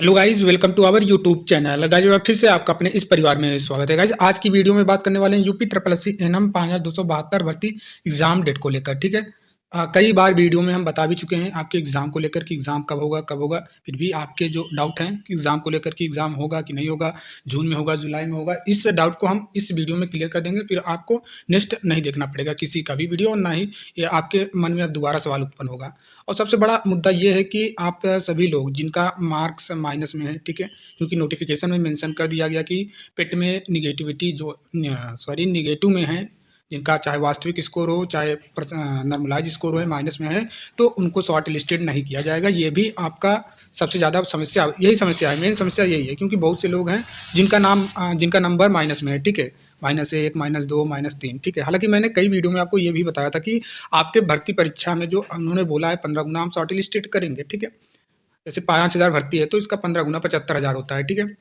Hello guys, welcome to our YouTube channel. Guys फिर से आपका अपने इस परिवार में स्वागत है। गाइस आज की वीडियो में बात करने वाले हैं UP triple S C ANM 5272 भर्ती एग्जाम डेट को लेकर। ठीक है, कई बार वीडियो में हम बता भी चुके हैं आपके एग्जाम को लेकर कि एग्जाम कब होगा कब होगा। फिर भी आपके जो डाउट हैं कि एग्जाम को लेकर कि एग्जाम होगा कि नहीं होगा, जून में होगा जुलाई में होगा, इस डाउट को हम इस वीडियो में क्लियर कर देंगे। फिर आपको नेक्स्ट नहीं देखना पड़ेगा किसी का भी वीडियो, और ना ही ये आपके मन में अब दोबारा सवाल उत्पन्न होगा। और सबसे बड़ा मुद्दा ये है कि आप सभी लोग जिनका मार्क्स माइनस में है, ठीक है, क्योंकि नोटिफिकेशन में मेंशन कर दिया गया कि पेट में निगेटिविटी जो निगेटिव में है, जिनका चाहे वास्तविक स्कोर हो चाहे नॉर्मलाइज स्कोर हो माइनस में है, तो उनको शॉर्ट लिस्टेड नहीं किया जाएगा। ये भी आपका सबसे ज़्यादा समस्या, यही समस्या है, मेन समस्या यही है, क्योंकि बहुत से लोग हैं जिनका नंबर माइनस में है, ठीक है, -1 -2 -3, ठीक है। हालांकि मैंने कई वीडियो में आपको ये भी बताया था कि आपके भर्ती परीक्षा में जो उन्होंने बोला है 15 गुना हम शॉर्ट लिस्टेड करेंगे, ठीक है। जैसे 5000 भर्ती है तो इसका 15 गुना 75,000 होता है, ठीक है।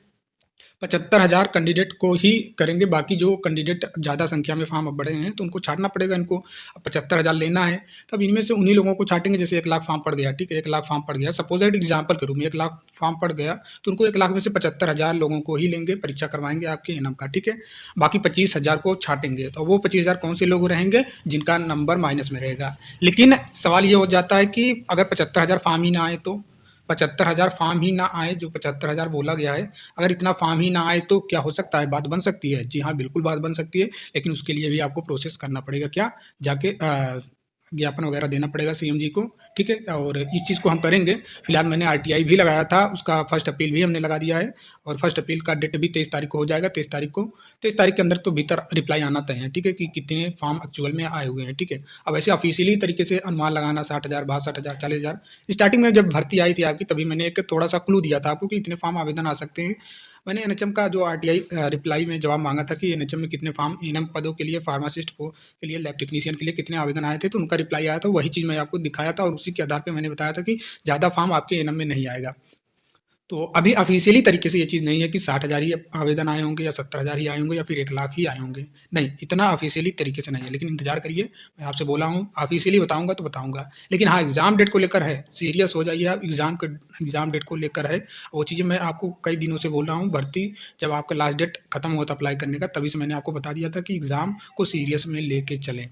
75,000 कैंडिडेट को ही करेंगे, बाकी जो कैंडिडेट ज़्यादा संख्या में फॉर्म अब बढ़े हैं तो उनको छांटना पड़ेगा। इनको 75,000 लेना है, तब इनमें से उन्हीं लोगों को छांटेंगे। जैसे 1 लाख फॉर्म पड़ गया, ठीक है, 1 लाख फॉर्म पड़ गया, सपोज दैट एग्जाम्पल के रूप में 1 लाख फॉर्म पड़ गया, तो उनको 1 लाख में से 75,000 लोगों को ही लेंगे, परीक्षा करवाएंगे आपके एनएम का, ठीक है। बाकी 25,000 को छांटेंगे, तो वो 25,000 कौन से लोग रहेंगे? जिनका नंबर माइनस में रहेगा। लेकिन सवाल ये हो जाता है कि अगर 75,000 फॉर्म ही ना आए तो 75,000 फॉर्म ही ना आए, जो 75,000 बोला गया है, अगर इतना फॉर्म ही ना आए तो क्या हो सकता है? बात बन सकती है। जी हाँ, बिल्कुल बात बन सकती है, लेकिन उसके लिए भी आपको प्रोसेस करना पड़ेगा। क्या? जाके ज्ञापन वगैरह देना पड़ेगा सीएम जी को, ठीक है। और इस चीज़ को हम करेंगे। फिलहाल मैंने आरटीआई भी लगाया था, उसका फर्स्ट अपील भी हमने लगा दिया है, और फर्स्ट अपील का डेट भी 23 तारीख को हो जाएगा। 23 तारीख के अंदर तो भीतर रिप्लाई आना तय है, ठीक है, कि कितने फॉर्म एक्चुअल में आए हुए हैं, ठीक है। अब ऐसे ऑफिशियली तरीके से अनुमान लगाना 60,000, 62,000, 40,000, स्टार्टिंग में जब भर्ती आई थी आपकी, तभी मैंने एक थोड़ा सा क्लू दिया था आपको कि इतने फॉर्म आवेदन आ सकते हैं। मैंने एनएचएम का जो आरटीआई रिप्लाई में जवाब मांगा था कि एनएचएम में कितने फॉर्म एनएम पदों के लिए, फार्मासिस्ट के लिए, लैब टेक्नीशियन के लिए कितने आवेदन आए थे, तो उनका रिप्लाई आया था। वही चीज़ मैं आपको दिखाया था, और उसी के आधार पे मैंने बताया था कि ज़्यादा फॉर्म आपके एनएम में नहीं आएगा। तो अभी ऑफिशियली तरीके से ये चीज़ नहीं है कि 60,000 ही आवेदन आए होंगे या 70,000 ही आए होंगे या फिर 1 लाख ही आए होंगे। नहीं, इतना ऑफिशियली तरीके से नहीं है, लेकिन इंतज़ार करिए। मैं आपसे बोला हूँ ऑफिशियली बताऊँगा तो बताऊँगा। लेकिन हाँ, एग्ज़ाम डेट को लेकर है, सीरियस हो जाइए आप। एग्ज़ाम डेट को लेकर है, वो चीज़ें मैं आपको कई दिनों से बोल रहा हूँ। भर्ती जब आपका लास्ट डेट खत्म हुआ था अप्लाई करने का, तभी से मैंने आपको बता दिया था कि एग्ज़ाम को सीरियस में लेके चलें,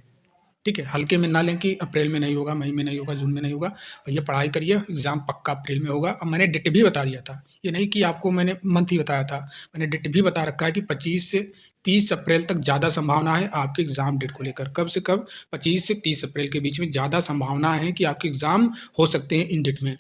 ठीक है। हल्के में ना लें कि अप्रैल में नहीं होगा, मई में नहीं होगा, जून में नहीं होगा। भैया पढ़ाई करिए, एग्ज़ाम पक्का अप्रैल में होगा। अब मैंने डेट भी बता दिया था, ये नहीं कि आपको मैंने मंथ ही बताया था। मैंने डेट भी बता रखा है कि 25 से 30 अप्रैल तक ज़्यादा संभावना है आपके एग्ज़ाम डेट को लेकर। कब से कब? 25 से 30 अप्रैल के बीच में ज़्यादा संभावना है कि आपके एग्ज़ाम हो सकते हैं इन डेट में।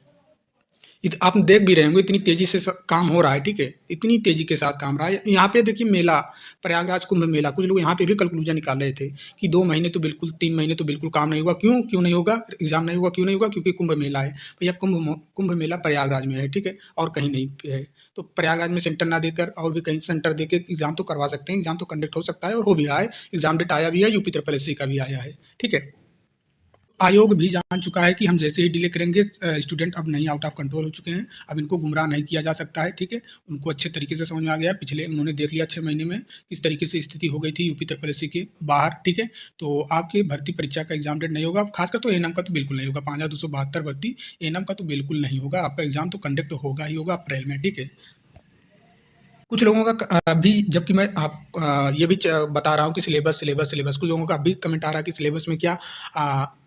आप देख भी रहे होंगे इतनी तेजी से काम हो रहा है, ठीक है, इतनी तेजी के साथ काम रहा है। यहाँ पे देखिए मेला, प्रयागराज कुंभ मेला, कुछ लोग यहाँ पे भी कंक्लूजन निकाल रहे थे कि 2 महीने तो बिल्कुल, 3 महीने तो बिल्कुल काम नहीं हुआ। क्यों नहीं होगा? एग्जाम नहीं हुआ, क्यों नहीं होगा? क्योंकि कुंभ मेला है। भैया कुंभ मेला प्रयागराज में है, ठीक है, और कहीं नहीं पे है। तो प्रयागराज में सेंटर ना देकर और भी कहीं सेंटर देकर एग्जाम तो करवा सकते हैं। एग्जाम तो कंडक्ट हो सकता है और हो भी रहा है। एग्जाम डेट आया भी है, यूपी ट्रिपल एससी का भी आया है, ठीक है। आयोग भी जान चुका है कि हम जैसे ही डिले करेंगे स्टूडेंट अब नहीं आउट ऑफ कंट्रोल हो चुके हैं। अब इनको गुमराह नहीं किया जा सकता है, ठीक है। उनको अच्छे तरीके से समझ में आ गया है। पिछले उन्होंने देख लिया 6 महीने में किस तरीके से स्थिति हो गई थी यूपी ट्रिपल एससी के बाहर, ठीक है। तो आपकी भर्ती परीक्षा का एग्जाम डेट नहीं होगा, खासकर तो एएनएम का तो बिल्कुल नहीं होगा। 5272 भर्ती एएनएम का तो बिल्कुल नहीं होगा। आपका एग्जाम तो कंडक्ट होगा ही होगा अप्रैल में, ठीक है। कुछ लोगों का अभी, जबकि मैं ये भी बता रहा हूँ कि सिलेबस कुछ लोगों का अभी कमेंट आ रहा है कि सिलेबस में क्या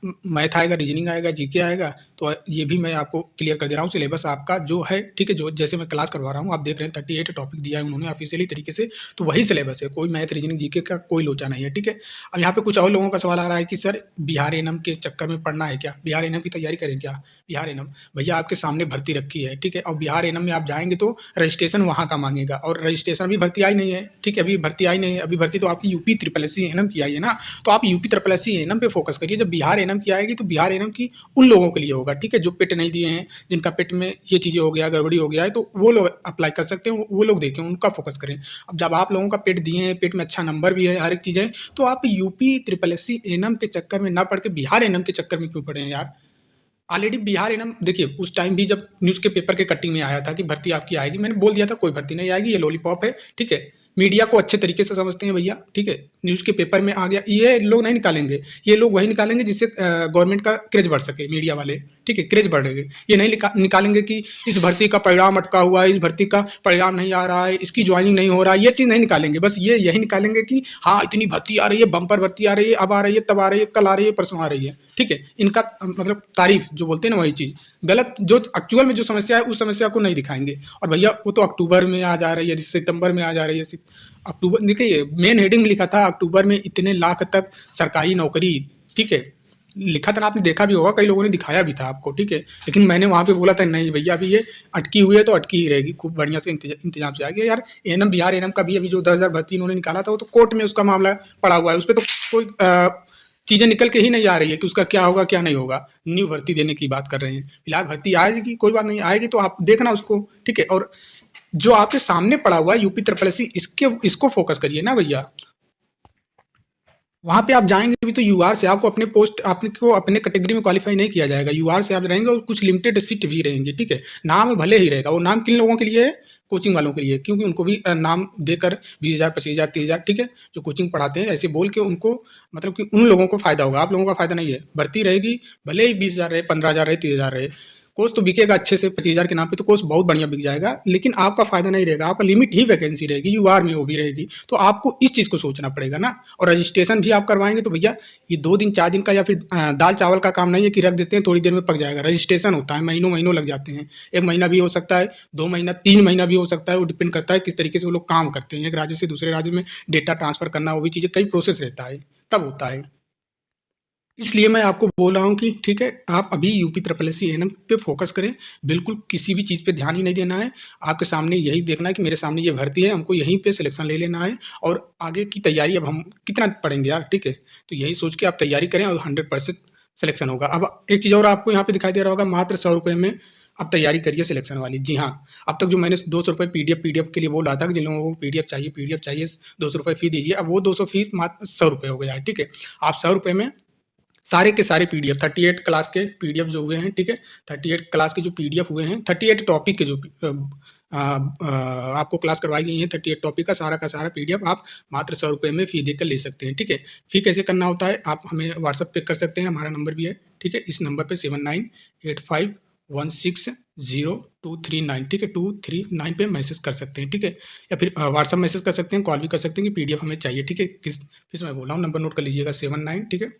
मैथ आएगा, रीजनिंग आएगा, जीके आएगा। तो ये भी मैं आपको क्लियर कर दे रहा हूँ। सिलेबस आपका जो है, ठीक है, जो जैसे मैं क्लास करवा रहा हूँ, आप देख रहे हैं 38 टॉपिक दिया है उन्होंने ऑफिशियली तरीके से, तो वही सिलेबस है। कोई मैथ, रीजनिंग, जीके का कोई लोचा नहीं है, ठीक है। अब यहाँ पे कुछ और लोगों का सवाल आ रहा है कि सर बिहार एनएम के चक्कर में पढ़ना है क्या? बिहार एनएम की तैयारी करें क्या? बिहार एनएम, भैया आपके सामने भर्ती रखी है, ठीक है, और बिहार एनएम में आप जाएंगे तो रजिस्ट्रेशन वहाँ का मांगेगा, और रजिस्ट्रेशन भी भर्ती आई नहीं है, ठीक है, अभी भर्ती आई नहीं है। अभी भर्ती तो आपकी यूपी ट्रिपल एससी एनएम की आई है ना, तो आप यूपी ट्रिपल एससी एनएम पे फोकस करिए। जब बिहार एनएम की आएगी तो बिहार एनएम की उन लोगों के लिए होगा, ठीक है, जो पेट नहीं दिए हैं, जिनका पेट में ये चीज़ें हो गया, गड़बड़ी हो गया है, तो वो लोग अप्लाई कर सकते हैं, वो लोग देखें, उनका फोकस करें। अब जब आप लोगों का पेट दिए हैं, पेट में अच्छा नंबर भी है, हर एक चीज़ है, तो आप यूपी ट्रिपल एससी एनएम के चक्कर में ना पढ़ के बिहार एनएम के चक्कर में क्यों पढ़े हैं यार? ऑलरेडी बिहार एनएम देखिए, उस टाइम भी जब न्यूज़ के पेपर के कटिंग में आया था कि भर्ती आपकी आएगी, मैंने बोल दिया था कोई भर्ती नहीं आएगी, ये लॉलीपॉप है, ठीक है। मीडिया को अच्छे तरीके से समझते हैं भैया, ठीक है। न्यूज़ के पेपर में आ गया, ये लोग नहीं निकालेंगे। ये लोग वही निकालेंगे जिससे गवर्नमेंट का क्रेज बढ़ सके, मीडिया वाले, ठीक है, क्रेज बढ़ेगा। ये नहीं निकालेंगे कि इस भर्ती का परिणाम अटका हुआ है, इस भर्ती का परिणाम नहीं आ रहा है, इसकी ज्वाइनिंग नहीं हो रहा है, ये चीज़ नहीं निकालेंगे। बस ये यही निकालेंगे कि हाँ इतनी भर्ती आ रही है, बम्पर भर्ती आ रही है, अब आ रही है, तब आ रही है, कल आ रही है, परसों आ रही है, ठीक है। इनका मतलब तारीफ जो बोलते हैं ना, वही चीज़ गलत। जो एक्चुअल में जो समस्या है उस समस्या को नहीं दिखाएंगे। और भैया वो तो अक्टूबर में आ जा रही है, सितंबर में आ जा रही है। अक्टूबर देखिए, मेन हेडिंग में लिखा था अक्टूबर में इतने लाख तक सरकारी नौकरी, ठीक है, लिखा था। आपने देखा भी होगा, कई लोगों ने दिखाया भी था आपको, ठीक है। लेकिन मैंने वहाँ पे बोला था नहीं भैया अभी ये अटकी हुई है तो अटकी ही रहेगी, खूब बढ़िया से इंतजाम से आएगी। यार एएनएम बिहार एएनएम का भी अभी जो 10,000 भर्ती इन्होंने निकाला था, वो तो कोर्ट में उसका मामला पड़ा हुआ है। उस पर तो कोई चीज़ें निकल के ही नहीं आ रही है कि उसका क्या होगा क्या नहीं होगा। न्यू भर्ती देने की बात कर रहे हैं। फिलहाल भर्ती आएगी, कोई बात नहीं, आएगी तो आप देखना उसको, ठीक है। और जो आपके सामने पड़ा हुआ है यूपी ट्रिपल एससी, इसको फोकस करिए ना भैया। वहाँ पे आप जाएंगे भी तो यूआर से आपको अपने पोस्ट, आपको अपने कैटेगरी में क्वालिफाई नहीं किया जाएगा। यूआर से आप रहेंगे और कुछ लिमिटेड सीट भी रहेंगी, ठीक है। नाम भले ही रहेगा, वो नाम किन लोगों के लिए है? कोचिंग वालों के लिए, क्योंकि उनको भी नाम देकर 20,000 25,000 30,000, ठीक है, जो कोचिंग पढ़ाते हैं, ऐसे बोल के उनको मतलब कि उन लोगों को फायदा होगा, आप लोगों का फायदा नहीं है। भर्ती रहेगी, भले ही 20,000 रहे, 15,000 रहे, 30,000 रहे, कोर्स तो बिकेगा अच्छे से। 25,000 के नाम पे तो कोर्स बहुत बढ़िया बिक जाएगा, लेकिन आपका फायदा नहीं रहेगा। आपका लिमिट ही वैकेंसी रहेगी, यूआर में वो भी रहेगी। तो आपको इस चीज़ को सोचना पड़ेगा ना। और रजिस्ट्रेशन भी आप करवाएंगे तो भैया ये 2 दिन 4 दिन का या फिर दाल चावल का काम नहीं है कि रख देते हैं थोड़ी देर में पक जाएगा। रजिस्ट्रेशन होता है, महीनों महीनों लग जाते हैं। 1 महीना भी हो सकता है, 2 महीना, 3 महीना भी हो सकता है। वो डिपेंड करता है किस तरीके से वो लोग काम करते हैं। एक राज्य से दूसरे राज्य में डेटा ट्रांसफर करना, वो भी चीज़ें, कई प्रोसेस रहता है, तब होता है। इसलिए मैं आपको बोल रहा हूँ कि ठीक है, आप अभी यूपी ट्रिपल एससी एएनएम पे फोकस करें। बिल्कुल किसी भी चीज़ पे ध्यान ही नहीं देना है। आपके सामने यही देखना है कि मेरे सामने ये भर्ती है, हमको यहीं पे सिलेक्शन ले लेना है और आगे की तैयारी अब हम कितना पढ़ेंगे यार, ठीक है। तो यही सोच के आप तैयारी करें और 100% सिलेक्शन होगा। अब एक चीज़ और आपको यहाँ पे दिखाई दे रहा होगा, मात्र 100 रुपये में आप तैयारी करिए सिलेक्शन वाली। जी हाँ, अब तक जो मैंने 200 रुपये पीडीएफ के लिए बोल रहा था कि जिन लोगों को पीडीएफ चाहिए 200 रुपये फ़ी दीजिए। अब वो 200 फ़ी मात्र 100 रुपये हो गया है, ठीक है। आप 100 रुपये में सारे के सारे पीडीएफ 38 क्लास के पीडीएफ जो हुए हैं, ठीक है, 38 क्लास के जो पीडीएफ हुए हैं, 38 टॉपिक के जो आपको क्लास करवाई गई है, 38 टॉपिक का सारा पीडीएफ आप मात्र 100 रुपये में फ़ी देकर ले सकते हैं, ठीक है। फ़ी कैसे करना होता है, आप हमें व्हाट्सएप पे कर सकते हैं, हमारा नंबर भी है, ठीक है। इस नंबर पे 7985160239, ठीक है, 239 पे मैसेज कर सकते हैं, ठीक है। या फिर व्हाट्सएप मैसेज कर सकते हैं, कॉल भी कर सकते हैं कि पीडीएफ हमें चाहिए, ठीक है। फिर से मैं बोल रहा हूँ, नंबर नोट कर लीजिएगा, 79, ठीक है,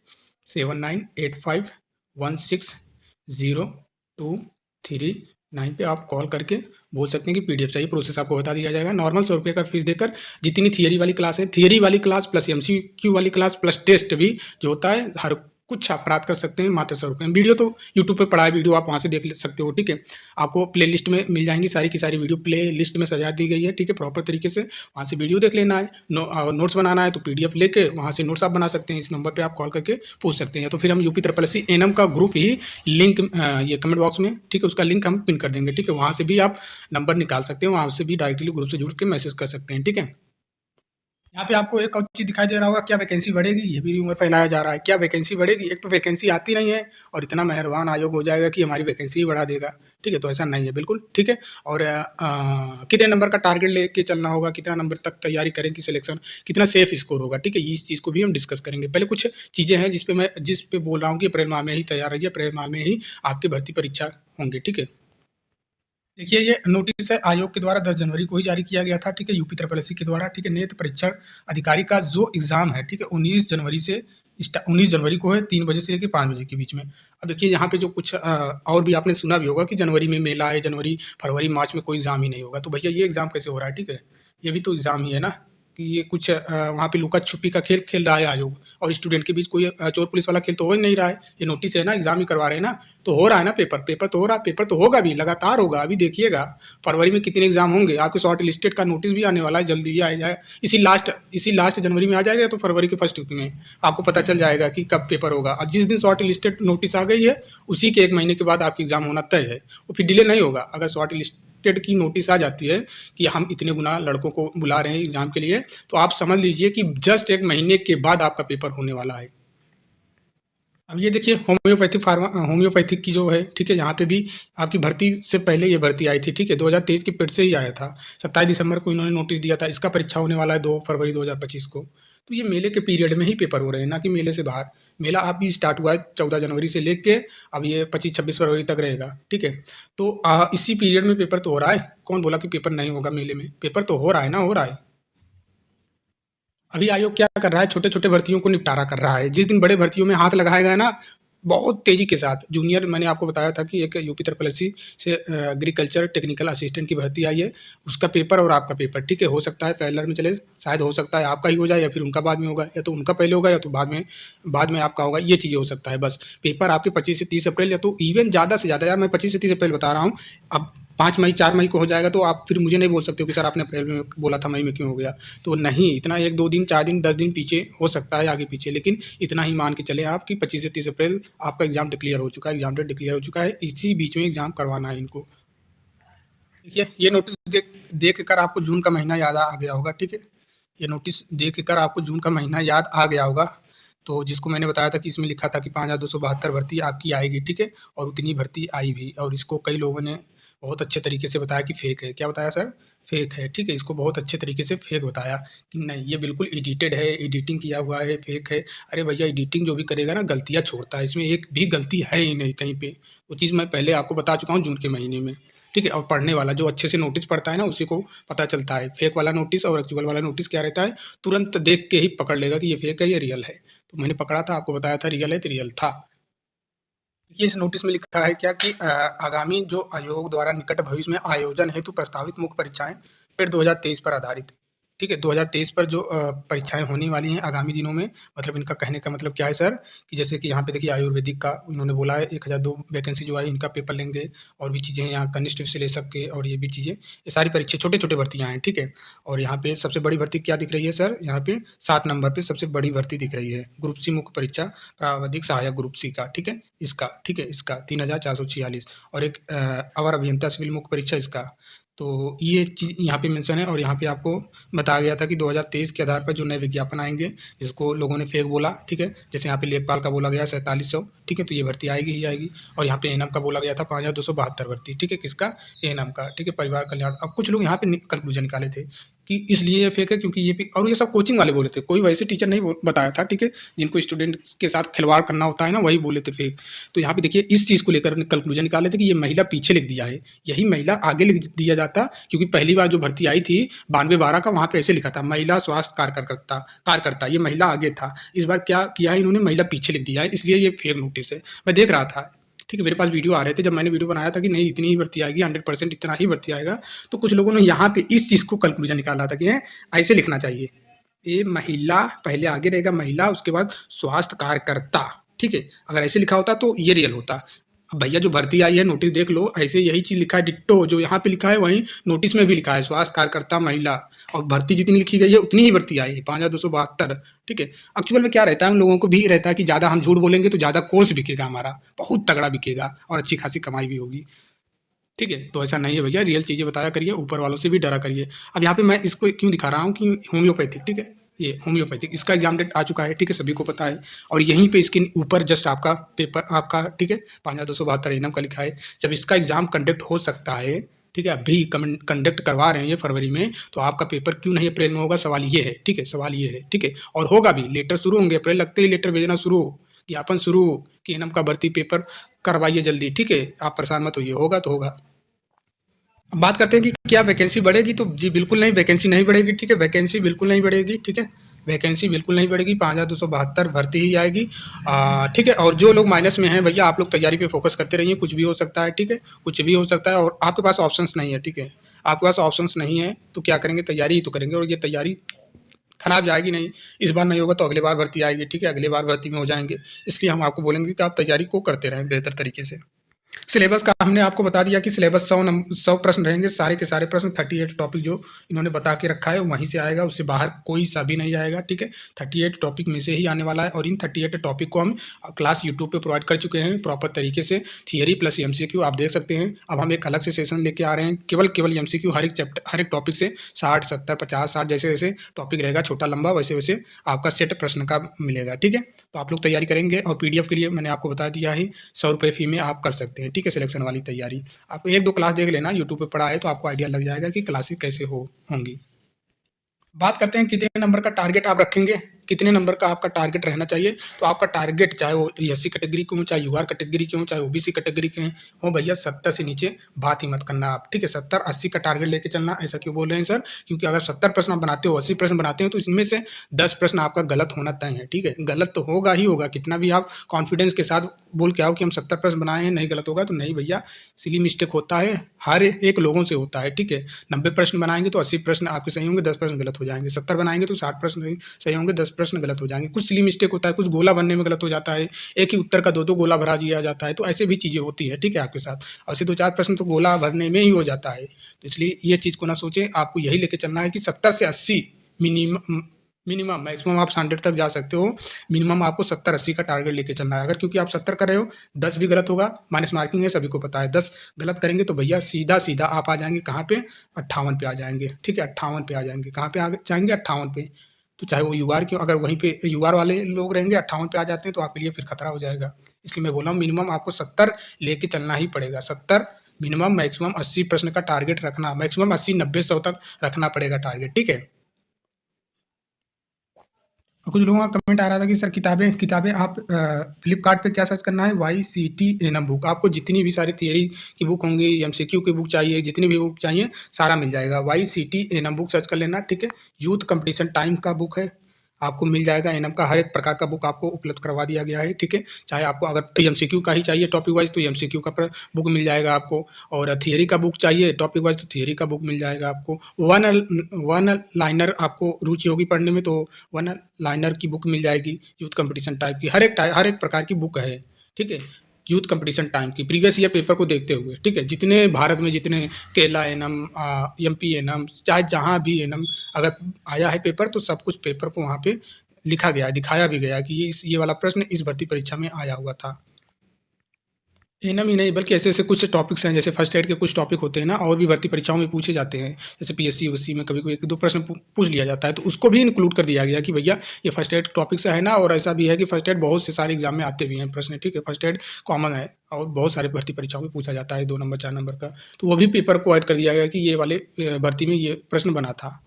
7985160239 पे आप कॉल करके बोल सकते हैं कि पीडीएफ चाहिए। प्रोसेस आपको बता दिया जाएगा। नॉर्मल 100 रुपये का फीस देकर जितनी थियरी वाली क्लास है, थियरी वाली क्लास प्लस एमसीक्यू वाली क्लास प्लस टेस्ट भी जो होता है, हर कुछ आप प्राप्त कर सकते हैं मात्र 100 रुपये में। वीडियो तो यूट्यूब पे पड़ा है, वीडियो आप वहाँ से देख सकते हो, ठीक है। आपको प्ले लिस्ट में मिल जाएंगी, सारी की सारी वीडियो प्ले लिस्ट में सजा दी गई है, ठीक है, प्रॉपर तरीके से। वहाँ से वीडियो देख लेना है। नोट्स बनाना है तो पीडीएफ लेके वहाँ से नोट्स आप बना सकते हैं। इस नंबर पर आप कॉल करके पूछ सकते हैं। तो फिर हम यूपी ट्रिपल एससी एएनएम का ग्रुप ही लिंक ये कमेंट बॉक्स में, ठीक है, उसका लिंक हम पिन कर देंगे, ठीक है। वहाँ से भी आप नंबर निकाल सकते हैं, वहाँ से भी डायरेक्टली ग्रुप से जुड़ के मैसेज कर सकते हैं, ठीक है। यहाँ पे आपको एक और चीज़ दिखाई दे रहा होगा, क्या वैकेंसी बढ़ेगी, ये भी रूमर फैलाया जा रहा है। क्या वैकेंसी बढ़ेगी? एक तो वैकेंसी आती नहीं है और इतना मेहरबान आयोग हो जाएगा कि हमारी वैकेंसी ही बढ़ा देगा, ठीक है। तो ऐसा नहीं है बिल्कुल, ठीक है। और कितने नंबर का टारगेट लेके चलना होगा, कितना नंबर तक तैयारी करें कि सिलेक्शन कितना सेफ स्कोर होगा, ठीक है। इस चीज़ को भी हम डिस्कस करेंगे। पहले कुछ चीज़ें हैं जिस पे बोल रहा हूँ कि अप्रैल माह में ही तैयार रहिए, अप्रैल माह में ही आपकी भर्ती परीक्षा होंगी, ठीक है। देखिए, ये नोटिस है आयोग के द्वारा 10 जनवरी को ही जारी किया गया था, ठीक है, यूपी ट्रिपल एससी के द्वारा, ठीक है। नेत्र परीक्षण अधिकारी का जो एग्ज़ाम है, ठीक है, 19 जनवरी को है, 3 बजे से लेकर 5 बजे के बीच में। अब देखिए यहाँ पे जो कुछ और भी आपने सुना भी होगा कि जनवरी में मेला है, जनवरी फरवरी मार्च में कोई एग्ज़ाम ही नहीं होगा। तो भैया ये एग्ज़ाम कैसे हो रहा है, ठीक है, ये भी तो एग्ज़ाम ही है ना। कि ये कुछ वहाँ पे लुका छुपी का खेल खेल रहा है आयोग और स्टूडेंट के बीच कोई चोर पुलिस वाला खेल तो हो ही नहीं रहा है। ये नोटिस है ना, एग्जाम ही करवा रहे हैं ना, तो हो रहा है ना। पेपर तो हो रहा है, पेपर तो होगा भी, लगातार होगा। अभी देखिएगा फरवरी में कितने एग्जाम होंगे। आपके शॉर्ट लिस्टेड का नोटिस भी आने वाला है, जल्दी ही आ जाए। इसी लास्ट जनवरी में आ जाएगा, तो फरवरी के फर्स्ट वीक में आपको पता चल जाएगा कि कब पेपर होगा। अब जिस दिन शॉर्ट लिस्टेड नोटिस आ गई है, उसी के 1 महीने के बाद आपकी एग्जाम होना तय है। वो फिर डिले नहीं होगा। अगर शॉर्ट लिस्टेड की नोटिस आ जाती है कि हम इतने गुना लड़कों को बुला रहे हैं एग्जाम के लिए, तो आप समझ लीजिए कि जस्ट 1 महीने के बाद आपका पेपर होने वाला है। अब ये देखिए होम्योपैथिक की जो है, ठीक है, यहाँ पे भी आपकी भर्ती से पहले ये भर्ती आई थी, ठीक है, 2023 के पेड से ही आया था। 27 दिसंबर को इन्होंने नोटिस दिया था, इसका परीक्षा होने वाला है 2 फरवरी 2025 को। तो ये मेले के पीरियड में ही पेपर हो रहे हैं, ना कि मेले से बाहर। मेला अभी स्टार्ट हुआ है 14 जनवरी से लेके अब ये 25-26 फरवरी तक रहेगा, ठीक है। तो इसी पीरियड में पेपर तो हो रहा है। कौन बोला कि पेपर नहीं होगा मेले में? पेपर तो हो रहा है ना, हो रहा है। अभी आयोग क्या कर रहा है, छोटे-छोटे भर्तियों को निपटारा कर रहा है। जिस दिन बड़े भर्तियों में हाथ लगाएगा ना, बहुत तेज़ी के साथ। जूनियर मैंने आपको बताया था कि एक यूपी ट्रिपल एससी से एग्रीकल्चर टेक्निकल असिस्टेंट की भर्ती आई है। उसका पेपर और आपका पेपर, ठीक है, हो सकता है पैरेलल में चले, शायद हो सकता है आपका ही हो जाए या फिर उनका बाद में होगा, या तो उनका पहले होगा या तो बाद में आपका होगा, ये चीज़ें हो सकता है बस। पेपर आपके 25 से 30 अप्रैल या तो इवन ज़्यादा से ज़्यादा, यार मैं 25 से 30 अप्रैल बता रहा हूँ। अब 5 मई 4 मई को हो जाएगा तो आप फिर मुझे नहीं बोल सकते हो कि सर आपने अप्रैल में बोला था, मई में क्यों हो गया? तो नहीं, इतना 1-2 दिन, 4 दिन, 10 दिन पीछे हो सकता है, आगे पीछे, लेकिन इतना ही मान के चलें आप कि 25 से 30 अप्रैल आपका एग्ज़ाम डिक्लेयर हो चुका है, एग्ज़ाम डेट डिक्लेयर हो चुका है। इसी बीच में एग्ज़ाम करवाना है इनको। देखिए, ये नोटिस देख कर आपको जून का महीना याद आ गया होगा, ठीक है? ये नोटिस देख कर आपको जून का महीना याद आ गया होगा। तो जिसको मैंने बताया था कि इसमें लिखा था कि 5272 भर्ती आपकी आएगी, ठीक है? और उतनी भर्ती आई भी, और इसको कई लोगों ने बहुत अच्छे तरीके से बताया कि फेक है। क्या बताया सर? फेक है, ठीक है? इसको बहुत अच्छे तरीके से फेक बताया कि नहीं, ये बिल्कुल एडिटेड है, एडिटिंग किया हुआ है, फेक है। अरे भैया, एडिटिंग जो भी करेगा ना, गलतियाँ छोड़ता है, इसमें एक भी गलती है ही नहीं कहीं पे। वो चीज़ मैं पहले आपको बता चुका हूँ जून के महीने में, ठीक है? और पढ़ने वाला जो अच्छे से नोटिस पढ़ता है ना, उसी को पता चलता है। फेक वाला नोटिस और एक्चुअल वाला नोटिस क्या रहता है, तुरंत देख के ही पकड़ लेगा कि ये फेक है, ये रियल है। तो मैंने पकड़ा था, आपको बताया था रियल है तो रियल था। देखिए, इस नोटिस में लिखा है क्या कि आगामी जो आयोग द्वारा निकट भविष्य में आयोजन हेतु प्रस्तावित मुख्य परीक्षाएं फिर 2023 पर आधारित है, ठीक है। 2023 पर जो परीक्षाएं होने वाली हैं आगामी दिनों में, मतलब इनका कहने का मतलब क्या है सर, कि जैसे कि यहाँ पे देखिए आयुर्वेदिक का इन्होंने बोला है 1002 वैकेंसी जो आई इनका पेपर लेंगे, और भी चीज़ें हैं यहाँ कनिष्ठ से ले सके, और ये भी चीज़ें, ये सारी परीक्षा छोटे छोटे भर्तियाँ हैं, ठीक है। और यहाँ पे सबसे बड़ी भर्ती क्या दिख रही है सर, यहाँ पे 7 नंबर पे सबसे बड़ी भर्ती दिख रही है, ग्रुप सी मुख्य परीक्षा प्रावधिक सहायक ग्रुप सी का, ठीक है, इसका, ठीक है, इसका 3446, और एक अवर अभियंता सिविल मुख्य परीक्षा इसका। तो ये चीज़ यहाँ पे मेंशन है, और यहाँ पे आपको बताया गया था कि 2023 के आधार पर जो नए विज्ञापन आएंगे, जिसको लोगों ने फेक बोला, ठीक है, जैसे यहाँ पे लेखपाल का बोला गया 4700, ठीक है, तो ये भर्ती आएगी ही आएगी। और यहाँ पे एएनएम का बोला गया था 5272 भर्ती, ठीक है, किसका? एएनएम का, ठीक है, परिवार कल्याण। अब कुछ लोग यहाँ पे कंक्लूजन निकाले थे कि इसलिए ये फेक है क्योंकि ये भी, और ये सब कोचिंग वाले बोले थे, कोई वैसे टीचर नहीं बताया था, ठीक है, जिनको स्टूडेंट के साथ खिलवाड़ करना होता है ना, वही बोले थे फेक। तो यहाँ पे देखिए इस चीज़ को लेकर कंक्लूजन निकाले थे कि ये महिला पीछे लिख दिया है, यही महिला आगे लिख दिया जाता, क्योंकि पहली बार जो भर्ती आई थी 92-12 का, वहाँ पे ऐसे लिखा था महिला स्वास्थ्य कार्यकर्ता कार्यकर्ता, ये महिला आगे था। इस बार क्या किया है इन्होंने, महिला पीछे लिख दिया है, इसलिए ये फेक नोटिस है। मैं देख रहा था, ठीक है, मेरे पास वीडियो आ रहे थे, जब मैंने वीडियो बनाया था कि नहीं इतनी ही भर्ती आएगी, 100% इतना ही भर्ती आएगा, तो कुछ लोगों ने यहाँ पे इस चीज़ को कंक्लूजन निकाला था कि ऐसे लिखना चाहिए, ये महिला पहले आगे रहेगा, महिला उसके बाद स्वास्थ्य कार्यकर्ता, ठीक है। अगर ऐसे लिखा होता तो ये रियल होता। अब भैया जो भर्ती आई है नोटिस देख लो, ऐसे यही चीज़ लिखा है, डिट्टो जो यहाँ पे लिखा है वहीं नोटिस में भी लिखा है, स्वास्थ्य कार्यकर्ता महिला, और भर्ती जितनी लिखी गई है उतनी ही भर्ती आई है, 5272, ठीक है। एक्चुअल में क्या रहता है, हम लोगों को भी रहता है कि ज़्यादा हम झूठ बोलेंगे तो ज़्यादा कोर्स बिकेगा हमारा, बहुत तगड़ा बिकेगा, और अच्छी खासी कमाई भी होगी, ठीक है। तो ऐसा नहीं है भैया, रियल चीज़ें बताया करिए, ऊपर वालों से भी डरा करिए। अब यहाँ पे मैं इसको क्यों दिखा रहा हूँ कि होम्योपैथिक, ठीक है, ये होम्योपैथिक, इसका एग्जाम डेट आ चुका है, ठीक है, सभी को पता है। और यहीं पे इसके ऊपर जस्ट आपका पेपर आपका, ठीक है, 5272 एनएम का लिखा है। जब इसका एग्जाम कंडक्ट हो सकता है, ठीक है, अभी कंडक्ट करवा रहे हैं ये फरवरी में, तो आपका पेपर क्यों नहीं अप्रैल में होगा, सवाल ये है, ठीक है, सवाल ये है, ठीक है। और होगा भी, लेटर शुरू होंगे, अप्रैल लगते ही लेटर भेजना शुरू हो, ज्ञापन शुरू हो कि एनएम का भर्ती पेपर करवाइए जल्दी, ठीक है, आप परेशान मत होइए, होगा तो होगा। अब बात करते हैं कि क्या वैकेंसी बढ़ेगी, तो जी बिल्कुल नहीं, वैकेंसी नहीं बढ़ेगी, ठीक है, वैकेंसी बिल्कुल नहीं बढ़ेगी, ठीक है, वैकेंसी बिल्कुल नहीं बढ़ेगी, 5272 भर्ती ही आएगी, ठीक है। और जो लोग माइनस में हैं भैया, आप लोग तैयारी पे फोकस करते रहिए, कुछ भी हो सकता है, ठीक है, कुछ भी हो सकता है, और आपके पास ऑप्शंस नहीं है, ठीक है, आपके पास ऑप्शंस नहीं है तो क्या करेंगे, तैयारी ही तो करेंगे, और ये तैयारी खराब जाएगी नहीं, इस बार नहीं होगा तो अगले बार भर्ती आएगी, ठीक है, अगले बार भर्ती में हो जाएंगे, इसलिए हम आपको बोलेंगे कि आप तैयारी को करते रहें बेहतर तरीके से। सिलेबस का हमने आपको बता दिया कि सिलेबस 100 प्रश्न रहेंगे, सारे के सारे प्रश्न 38 टॉपिक जो इन्होंने बता के रखा है वहीं से आएगा, उससे बाहर कोई सा भी नहीं आएगा, ठीक है। 38 टॉपिक में से ही आने वाला है और इन 38 टॉपिक को हम क्लास यूट्यूब पे प्रोवाइड कर चुके हैं प्रॉपर तरीके से, थियरी प्लस एमसीक्यू आप देख सकते हैं। अब हम एक अलग से सेशन लेके आ रहे हैं, केवल एमसीक्यू, हर एक चैप्टर, हर एक टॉपिक से 60, 70, 50, 60 जैसे जैसे टॉपिक रहेगा, छोटा लंबा वैसे वैसे आपका सेट प्रश्न का मिलेगा, ठीक है। तो आप लोग तैयारी करेंगे और पीडीएफ के लिए मैंने आपको बता दिया है 100 रुपये फी में आप कर सकते हैं, ठीक है। सिलेक्शन वाली तैयारी आप 1-2 क्लास देख लेना, यूट्यूब पे पढ़ा है तो आपको आइडिया लग जाएगा कि क्लासेस कैसे होंगी। बात करते हैं कितने नंबर का टारगेट आप रखेंगे, कितने नंबर का आपका टारगेट रहना चाहिए। तो आपका टारगेट चाहे वो एससी कैटेगरी के हो, चाहे यूआर कैटेगरी के हो, चाहे ओबीसी कैटेगरी के हो भैया, 70 से नीचे बात ही मत करना आप, ठीक है। 70-80 का टारगेट लेके चलना। ऐसा क्यों बोल रहे हैं सर? क्योंकि अगर 70 प्रश्न आप बनाते हो, 80 प्रश्न बनाते हो तो इसमें से 10 प्रश्न आपका गलत होना तय है, ठीक है। गलत तो होगा ही होगा, कितना भी आप कॉन्फिडेंस के साथ बोल के आओ कि हम 70 प्रश्न बनाए हैं, नहीं गलत होगा तो नहीं भैया, सिली मिस्टेक होता है, हर एक लोगों से होता है, ठीक है। 90 प्रश्न बनाएंगे तो 80 प्रश्न आपके सही होंगे, 10 प्रश्न गलत हो जाएंगे। 70 बनाएंगे तो 60 प्रश्न सही होंगे, 10 प्रश्न गलत हो जाएंगे। कुछ सिली मिस्टेक होता है, कुछ गोला बनने में गलत हो जाता है, एक ही उत्तर का 2-2 गोला भरा दिया जाता है, तो ऐसे भी चीज़ें होती है, ठीक है आपके साथ। और ऐसे 2-4 प्रश्न तो गोला भरने में ही हो जाता है, तो इसलिए ये चीज़ को ना सोचें, आपको यही लेके चलना है कि 70 से 80 मिनिमम, मैक्सिमम आप 100 तक जा सकते हो, मिनिमम आपको 70-80 का टारगेट लेके चलना है। अगर क्योंकि आप 70 कर रहे हो, 10 भी गलत होगा, माइनस मार्किंग है, सभी को पता है। 10 गलत करेंगे तो भैया सीधा सीधा आप आ जाएंगे कहाँ पे, 58 पे आ जाएंगे, ठीक है। 58 पे आ जाएंगे, कहाँ पे आ जाएंगे, 58 पे। तो चाहे वो यूआर क्यों, अगर वहीं पे यूआर वाले लोग रहेंगे 58 पे आ जाते हैं तो आपके लिए फिर खतरा हो जाएगा। इसलिए मैं बोला हूँ मिनिमम आपको 70 लेके चलना ही पड़ेगा। 70 मिनिमम, मैक्सिमम 80 प्रश्न का टारगेट रखना, मैक्सिमम 80, 90, 100 तक रखना पड़ेगा टारगेट, ठीक है। और कुछ लोगों का कमेंट आ रहा था कि सर किताबें किताबें आप फ्लिपकार्ट पे क्या सर्च करना है, YCT एनम बुक। आपको जितनी भी सारी थियरी की बुक होंगी, एमसीक्यू की बुक चाहिए, जितनी भी बुक चाहिए सारा मिल जाएगा। YCT एनम बुक सर्च कर लेना, ठीक है। यूथ कंपटीशन टाइम का बुक है, आपको मिल जाएगा। एनम का हर एक प्रकार का बुक आपको उपलब्ध करवा दिया गया है, ठीक है। चाहे आपको अगर एमसीक्यू का ही चाहिए टॉपिक वाइज तो एमसीक्यू का बुक मिल जाएगा आपको, और थियरी का बुक चाहिए टॉपिक वाइज तो थियरी का बुक मिल जाएगा आपको। वन लाइनर आपको रुचि होगी पढ़ने में तो वन लाइनर की बुक मिल जाएगी, यूथ कंपटीशन टाइप की, हर एक प्रकार की बुक है, ठीक है। यूथ कंपटीशन टाइम की प्रीवियस ईयर पेपर को देखते हुए, ठीक है। जितने भारत में जितने केरला एनम, एमपी एनम, चाहे जहाँ भी एनम अगर आया है पेपर तो सब कुछ पेपर को वहाँ पे लिखा गया है, दिखाया भी गया है कि ये वाला प्रश्न इस भर्ती परीक्षा में आया हुआ था। एनम ही नहीं बल्कि ऐसे ऐसे कुछ टॉपिक्स हैं, जैसे फर्स्ट एड के कुछ टॉपिक होते हैं ना, और भी भर्ती परीक्षाओं में पूछे जाते हैं, जैसे पीएससी यूएससी में कभी कभी 1-2 प्रश्न पूछ लिया जाता है, तो उसको भी इंक्लूड कर दिया गया कि भैया ये फर्स्ट एड टॉपिक से है ना। और ऐसा भी है कि फर्स्ट एड बहुत से सारे एग्जाम में आते भी हैं प्रश्न, ठीक है। फर्स्ट एड कॉमन है और बहुत सारे भर्ती परीक्षाओं में पूछा जाता है, 2 नंबर 4 नंबर का, तो वो भी पेपर को ऐड कर दिया गया कि ये वाले भर्ती में ये प्रश्न बना था।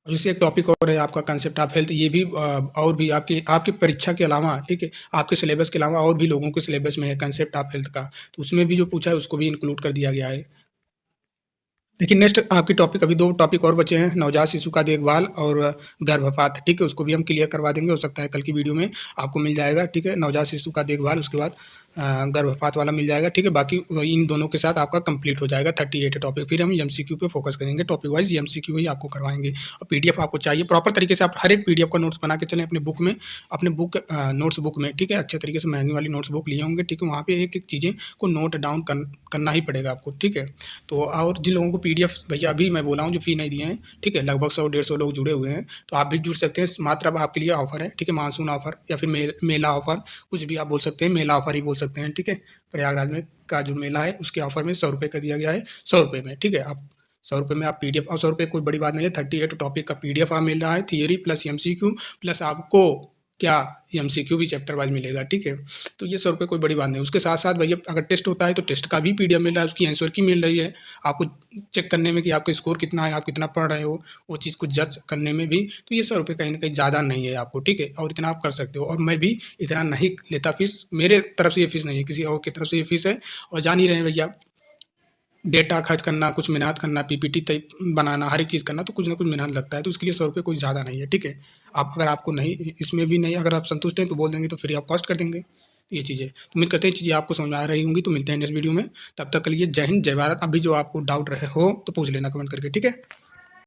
और जैसे एक टॉपिक और है आपका कंसेप्ट ऑफ हेल्थ, ये भी और भी आपकी आपकी परीक्षा के अलावा, ठीक है, आपके सिलेबस के अलावा और भी लोगों के सिलेबस में है कंसेप्ट ऑफ हेल्थ का, तो उसमें भी जो पूछा है उसको भी इंक्लूड कर दिया गया है। देखिए नेक्स्ट आपकी टॉपिक, अभी 2 टॉपिक और बचे हैं, नवजात शिशु का देखभाल और गर्भपात, ठीक है। उसको भी हम क्लियर करवा देंगे, हो सकता है कल की वीडियो में आपको मिल जाएगा, ठीक है। नवजात शिशु का देखभाल, उसके बाद गर्भपात वाला मिल जाएगा, ठीक है। बाकी इन दोनों के साथ आपका कंप्लीट हो जाएगा 38 टॉपिक। फिर हम एमसीक्यू पे फोकस करेंगे, टॉपिक वाइज एमसीक्यू ही आपको करवाएंगे। और पीडीएफ आपको चाहिए प्रॉपर तरीके से, आप हर एक पीडीएफ का नोट्स बना के चलें अपने बुक में, अपने बुक नोट्स बुक में, ठीक है। अच्छे तरीके से महंगी वाली नोट्स बुक लिए होंगे, ठीक है। वहाँ पे एक एक चीज़ें को नोट डाउन करना ही पड़ेगा आपको, ठीक है। तो और जिन लोगों को पीडीएफ भैया अभी मैं बोला हूँ जो फी नहीं दिए हैं, ठीक है, लगभग 100-150 लोग जुड़े हुए हैं, तो आप भी जुड़ सकते हैं। मात्र अब आपके लिए ऑफर है, ठीक है, मानसून ऑफर या फिर मेला ऑफर, कुछ भी आप बोल सकते हैं, मेला ऑफर ही बोल सकते हैं, ठीक है। प्रयागराज में का जो मेला है उसके ऑफर में 100 रुपये का दिया गया है, 100 रुपये में, ठीक है। आप 100 रुपये में आप पीडीएफ, और 100 रुपये कोई बड़ी बात नहीं है, 38 टॉपिक का पीडीएफ आप मिल रहा है, थियरी प्लस एमसीक्यू प्लस आपको क्या एमसीक्यू भी चैप्टर वाइज मिलेगा, ठीक है। तो ये 100 रुपये कोई बड़ी बात नहीं। उसके साथ साथ भैया अगर टेस्ट होता है तो टेस्ट का भी पीडीएफ मिल रहा है, उसकी आंसर की मिल रही है, आपको चेक करने में कि आपका स्कोर कितना है, आप कितना पढ़ रहे हो, वो चीज़ को जज करने में भी। तो ये 100 रुपये कहीं ना कहीं ज़्यादा नहीं है आपको, ठीक है, और इतना आप कर सकते हो। और मैं भी इतना नहीं लेता फीस, मेरे तरफ से ये फीस नहीं है, किसी और की तरफ से ये फीस है। और जान ही रहे हैं भैया, डेटा खर्च करना, कुछ मेहनत करना, पीपीटी टाइप बनाना, हर एक चीज़ करना, तो कुछ ना कुछ मेहनत लगता है, तो उसके लिए 100 रुपये कोई ज़्यादा नहीं है, ठीक है। आप अगर आपको नहीं इसमें भी नहीं, अगर आप संतुष्ट हैं तो बोल देंगे तो फ्री ऑफ कॉस्ट कर देंगे ये चीज़ें। तो उम्मीद करते हैं चीज़ें आपको समझ में आ रही होंगी, तो मिलते हैं नेक्स्ट वीडियो में, तब तक के लिए जय हिंद जय भारत। अभी जो आपको डाउट रहे हो तो पूछ लेना कमेंट करके, ठीक है।